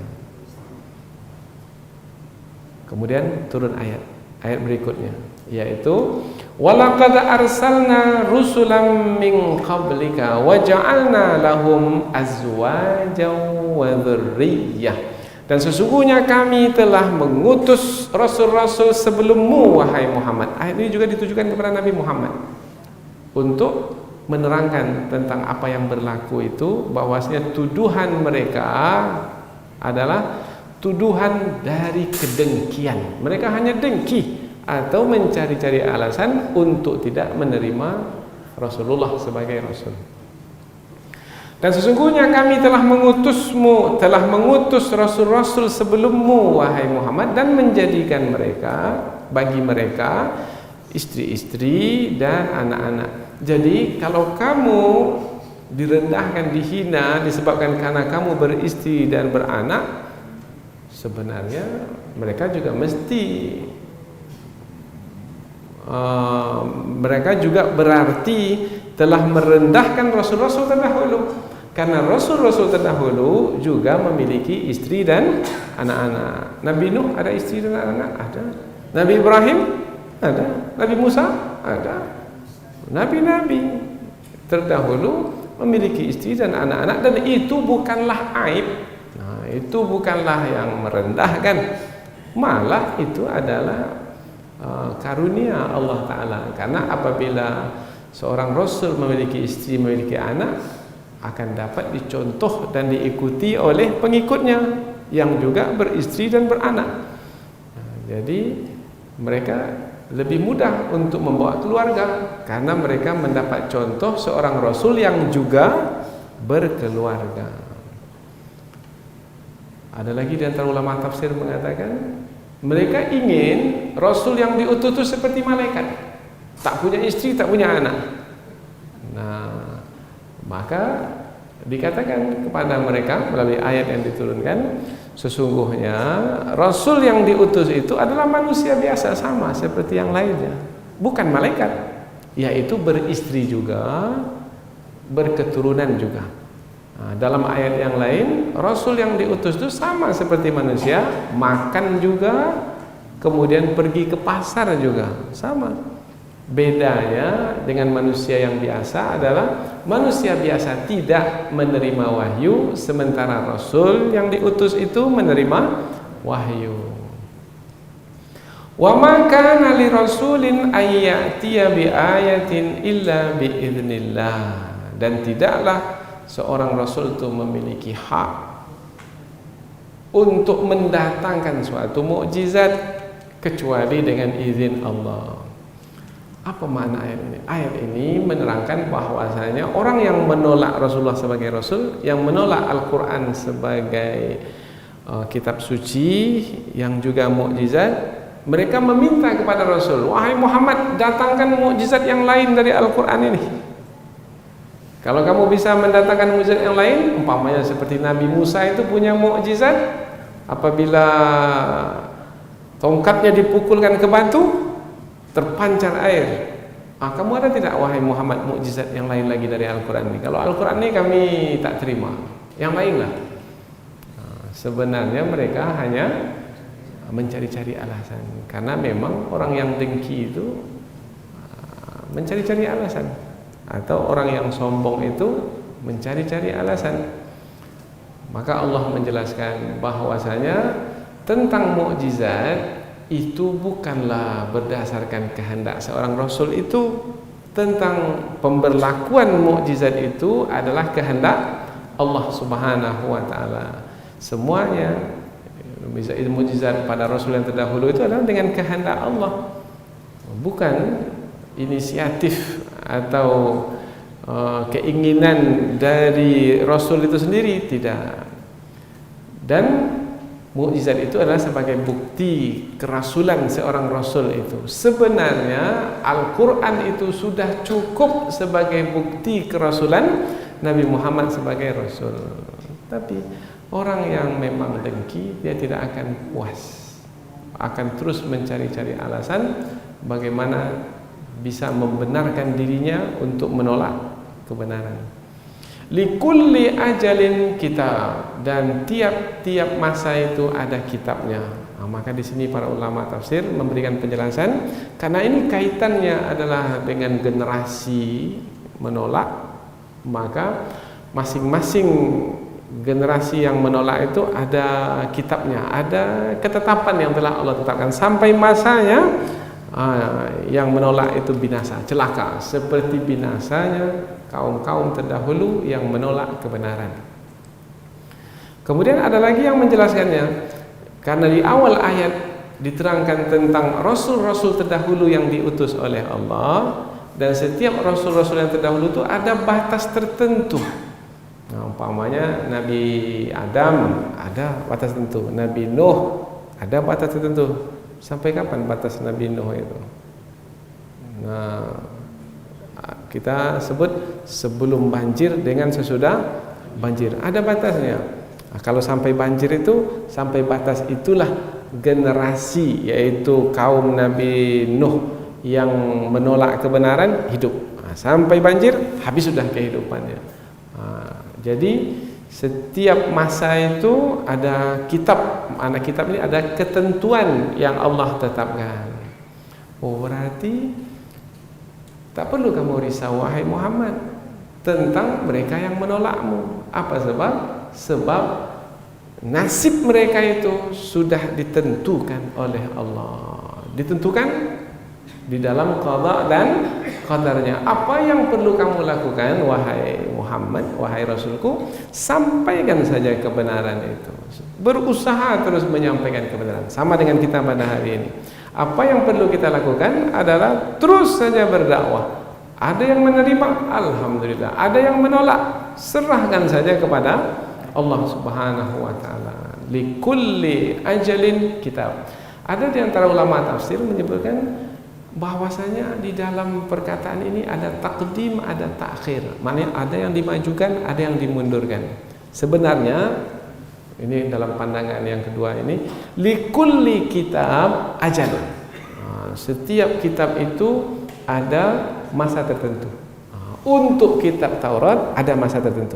Kemudian turun ayat berikutnya, yaitu walaqad arsalna rusulan min qablika wa ja'alna lahum azwajan wa dzurriyyah. Dan sesungguhnya kami telah mengutus rasul-rasul sebelummu wahai Muhammad. Ayat ini juga ditujukan kepada Nabi Muhammad untuk menerangkan tentang apa yang berlaku itu, bahwasanya tuduhan mereka adalah tuduhan dari kedengkian. Mereka hanya dengki atau mencari-cari alasan untuk tidak menerima Rasulullah sebagai Rasul. Dan sesungguhnya kami telah mengutus Rasul-Rasul sebelummu wahai Muhammad, dan menjadikan bagi mereka istri-istri dan anak-anak. Jadi kalau kamu direndahkan, dihina disebabkan karena kamu beristri dan beranak, sebenarnya mereka juga mereka juga berarti telah merendahkan Rasul-Rasul terdahulu, karena Rasul-Rasul terdahulu juga memiliki istri dan anak-anak. Nabi Nuh ada istri dan anak-anak? Ada. Nabi Ibrahim ada. Nabi Musa ada. Nabi-nabi terdahulu memiliki istri dan anak-anak, dan itu bukanlah aib. Nah, itu bukanlah yang merendahkan, malah itu adalah karunia Allah Ta'ala. Karena apabila seorang Rasul memiliki istri, memiliki anak, akan dapat dicontoh dan diikuti oleh pengikutnya yang juga beristri dan beranak. Nah, jadi mereka lebih mudah untuk membawa keluarga karena mereka mendapat contoh seorang Rasul yang juga berkeluarga. Ada lagi di antara ulama tafsir mengatakan mereka ingin Rasul yang diutus itu seperti malaikat, tak punya istri, tak punya anak. Nah, maka dikatakan kepada mereka melalui ayat yang diturunkan, sesungguhnya Rasul yang diutus itu adalah manusia biasa sama seperti yang lainnya, bukan malaikat, yaitu beristri juga, berketurunan juga. Nah, dalam ayat yang lain, Rasul yang diutus itu sama seperti manusia, makan juga, kemudian pergi ke pasar juga, sama. Bedanya dengan manusia yang biasa adalah manusia biasa tidak menerima wahyu, sementara Rasul yang diutus itu menerima wahyu. Wa ma kana li rasulin ay ya'tiya bi ayatin illa bi idznillah. Dan tidaklah seorang rasul itu memiliki hak untuk mendatangkan suatu mukjizat kecuali dengan izin Allah. Apa makna ayat ini? Ayat ini menerangkan bahwasanya orang yang menolak Rasulullah sebagai Rasul, yang menolak Al-Quran sebagai kitab suci yang juga mukjizat, mereka meminta kepada Rasul, wahai Muhammad, datangkan mukjizat yang lain dari Al-Quran ini. Kalau kamu bisa mendatangkan mukjizat yang lain, umpamanya seperti Nabi Musa itu punya mukjizat, apabila tongkatnya dipukulkan ke batu, terpancar air. Kamu ada tidak wahai Muhammad mukjizat yang lain lagi dari Al-Quran ini? Kalau Al-Quran ini kami tak terima, yang lain lah. Sebenarnya mereka hanya mencari-cari alasan, karena memang orang yang dengki itu mencari-cari alasan, atau orang yang sombong itu mencari-cari alasan. Maka Allah menjelaskan bahwasanya tentang mukjizat itu bukanlah berdasarkan kehendak seorang Rasul itu. Tentang pemberlakuan mukjizat itu adalah kehendak Allah Subhanahu wa Ta'ala. Semuanya mukjizat pada Rasul yang terdahulu itu adalah dengan kehendak Allah, bukan inisiatif atau keinginan dari Rasul itu sendiri, tidak. Dan mukjizat itu adalah sebagai bukti kerasulan seorang Rasul itu. Sebenarnya Al-Quran itu sudah cukup sebagai bukti kerasulan Nabi Muhammad sebagai Rasul. Tapi orang yang memang dengki, dia tidak akan puas, akan terus mencari-cari alasan bagaimana bisa membenarkan dirinya untuk menolak kebenaran. Likulli ajalin kitab, dan tiap-tiap masa itu ada kitabnya. Maka di sini para ulama tafsir memberikan penjelasan, karena ini kaitannya adalah dengan generasi menolak, maka masing-masing generasi yang menolak itu ada kitabnya, ada ketetapan yang telah Allah tetapkan sampai masanya yang menolak itu binasa, celaka, seperti binasanya kaum-kaum terdahulu yang menolak kebenaran. Kemudian ada lagi yang menjelaskannya, karena di awal ayat diterangkan tentang rasul-rasul terdahulu yang diutus oleh Allah, dan setiap rasul-rasul yang terdahulu itu ada batas tertentu. Nah, umpamanya Nabi Adam ada batas tertentu, Nabi Nuh ada batas tertentu. Sampai kapan batas Nabi Nuh itu? Nah, kita sebut sebelum banjir dengan sesudah banjir, ada batasnya. Nah, kalau sampai banjir itu, sampai batas itulah generasi, yaitu kaum Nabi Nuh yang menolak kebenaran hidup. Nah, sampai banjir, habis sudah kehidupannya. Jadi setiap masa itu ada kitab, anak kitab ini ada ketentuan yang Allah tetapkan. Oh, berarti tak perlu kamu risau wahai Muhammad tentang mereka yang menolakmu. Apa sebab? Sebab nasib mereka itu sudah ditentukan oleh Allah, ditentukan di dalam qada dan qadarnya. Apa yang perlu kamu lakukan wahai Muhammad, wahai Rasulku? Sampaikan saja kebenaran itu, berusaha terus menyampaikan kebenaran. Sama dengan kita pada hari ini, apa yang perlu kita lakukan adalah terus saja berdakwah. Ada yang menerima, alhamdulillah. Ada yang menolak, serahkan saja kepada Allah Subhanahu wa taala. Likulli ajalin kitab. Ada di antara ulama tafsir menyebutkan bahwasanya di dalam perkataan ini ada takdim, ada takhir. Maknanya ada yang dimajukan, ada yang dimundurkan. Sebenarnya ini dalam pandangan yang kedua ini, likulli kitab ajal. Setiap kitab itu ada masa tertentu. Untuk kitab Taurat ada masa tertentu.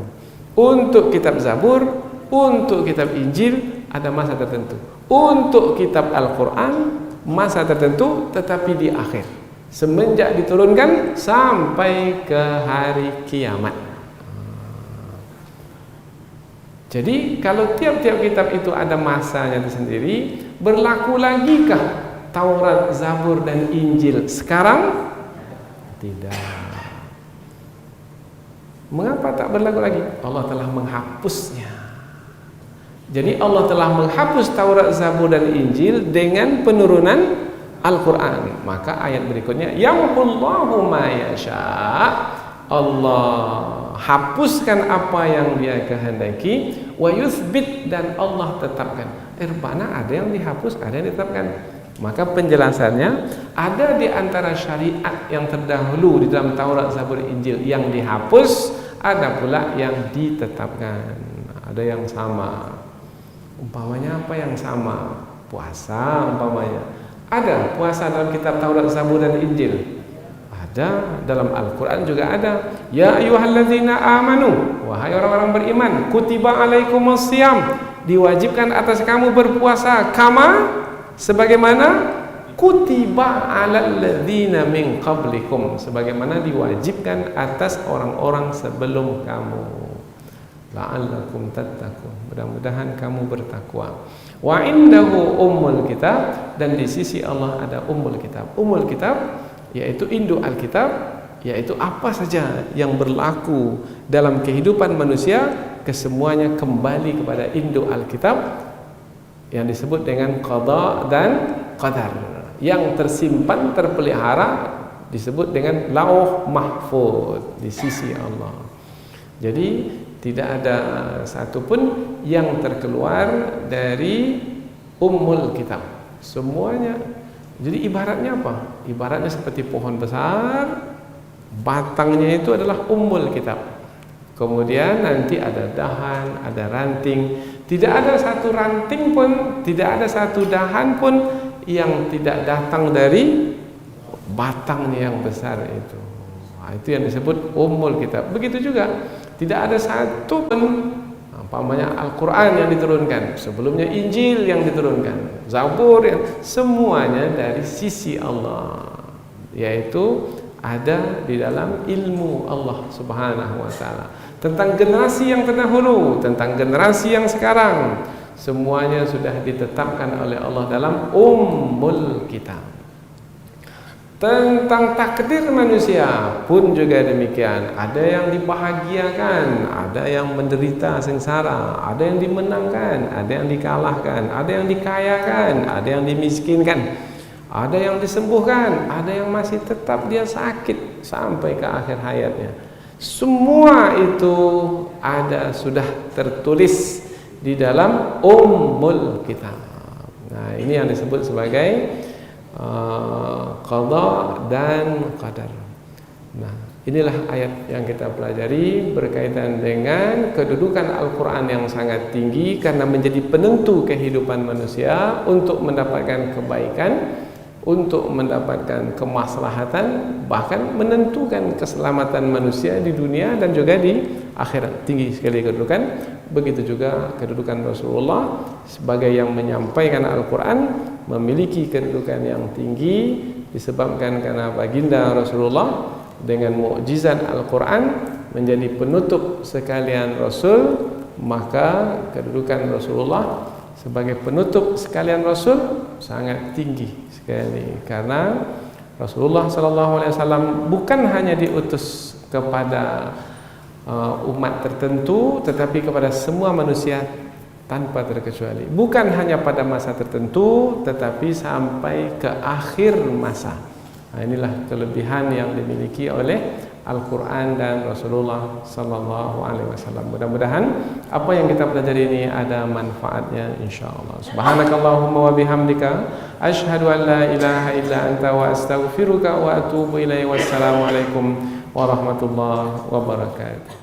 Untuk kitab Zabur, untuk kitab Injil ada masa tertentu. Untuk kitab Al-Quran masa tertentu, tetapi di akhir, semenjak diturunkan sampai ke hari kiamat. Jadi kalau tiap-tiap kitab itu ada masanya tersendiri, berlaku lagikah Taurat, Zabur dan Injil sekarang? Tidak. Mengapa tak berlaku lagi? Allah telah menghapusnya. Jadi Allah telah menghapus Taurat, Zabur dan Injil dengan penurunan Al-Quran. Maka ayat berikutnya, yamhullahu ma yasha', Allah hapuskan apa yang Dia kehendaki, wa yuthbit, dan Allah tetapkan. Mana ada yang dihapus, ada yang ditetapkan. Maka penjelasannya, ada di antara syariat yang terdahulu di dalam Taurat, Zabur, Injil yang dihapus, ada pula yang ditetapkan. Ada yang sama. Umpamanya apa yang sama? Puasa umpamanya. Ada puasa dalam kitab Taurat, Zabur dan Injil. Ada dalam Al-Quran juga ada. Ya ayyuhalladzina amanu, wahai orang-orang beriman, kutiba alaikumusiyam, diwajibkan atas kamu berpuasa, kama, sebagaimana kutiba alal ladzina min qablikum, sebagaimana diwajibkan atas orang-orang sebelum kamu, la'allakum tattaqun, mudah-mudahan kamu bertakwa. Wa indahu ummul kitab, dan di sisi Allah ada ummul kitab. Ummul kitab yaitu induk Alkitab, yaitu apa saja yang berlaku dalam kehidupan manusia, kesemuanya kembali kepada induk Alkitab yang disebut dengan qada dan qadar. Yang tersimpan, terpelihara disebut dengan lauh mahfuz di sisi Allah. Jadi tidak ada satupun yang terkeluar dari ummul kitab. Semuanya. Jadi ibaratnya apa? Ibaratnya seperti pohon besar, batangnya itu adalah ummul kitab. Kemudian nanti ada dahan, ada ranting. Tidak ada satu ranting pun, tidak ada satu dahan pun yang tidak datang dari batangnya yang besar itu. Nah, itu yang disebut ummul kitab. Begitu juga, tidak ada satu pun Umpamanya Al-Quran yang diturunkan, sebelumnya Injil yang diturunkan, Zabur yang semuanya dari sisi Allah, yaitu ada di dalam ilmu Allah Subhanahu wa taala. Tentang generasi yang terdahulu, tentang generasi yang sekarang, semuanya sudah ditetapkan oleh Allah dalam Ummul Kitab. Tentang takdir manusia pun juga demikian. Ada yang dibahagiakan, ada yang menderita sengsara, ada yang dimenangkan, ada yang dikalahkan, ada yang dikayakan, ada yang dimiskinkan, ada yang disembuhkan, ada yang masih tetap dia sakit sampai ke akhir hayatnya. Semua itu ada, sudah tertulis di dalam Ummul Kitab. Nah, ini yang disebut sebagai qada dan qadar. Nah, inilah ayat yang kita pelajari berkaitan dengan kedudukan Al-Quran yang sangat tinggi karena menjadi penentu kehidupan manusia untuk mendapatkan kebaikan, untuk mendapatkan kemaslahatan, bahkan menentukan keselamatan manusia di dunia dan juga di akhirat. Tinggi sekali kedudukan. Begitu juga kedudukan Rasulullah sebagai yang menyampaikan Al-Quran memiliki kedudukan yang tinggi disebabkan karena baginda Rasulullah dengan mukjizat Al-Quran menjadi penutup sekalian Rasul, maka kedudukan Rasulullah sebagai penutup sekalian Rasul sangat tinggi sekali karena Rasulullah SAW bukan hanya diutus kepada umat tertentu tetapi kepada semua manusia tanpa terkecuali, bukan hanya pada masa tertentu tetapi sampai ke akhir masa. Nah, inilah kelebihan yang dimiliki oleh Al-Quran dan Rasulullah SAW. Mudah-mudahan apa yang kita pelajari ini ada manfaatnya insyaallah. Subhanakallahumma wa bihamdika asyhadu an la ilaha illa anta wa astaghfiruka wa atubu ilaik. Wassalamualaikum warahmatullahi wabarakatuh.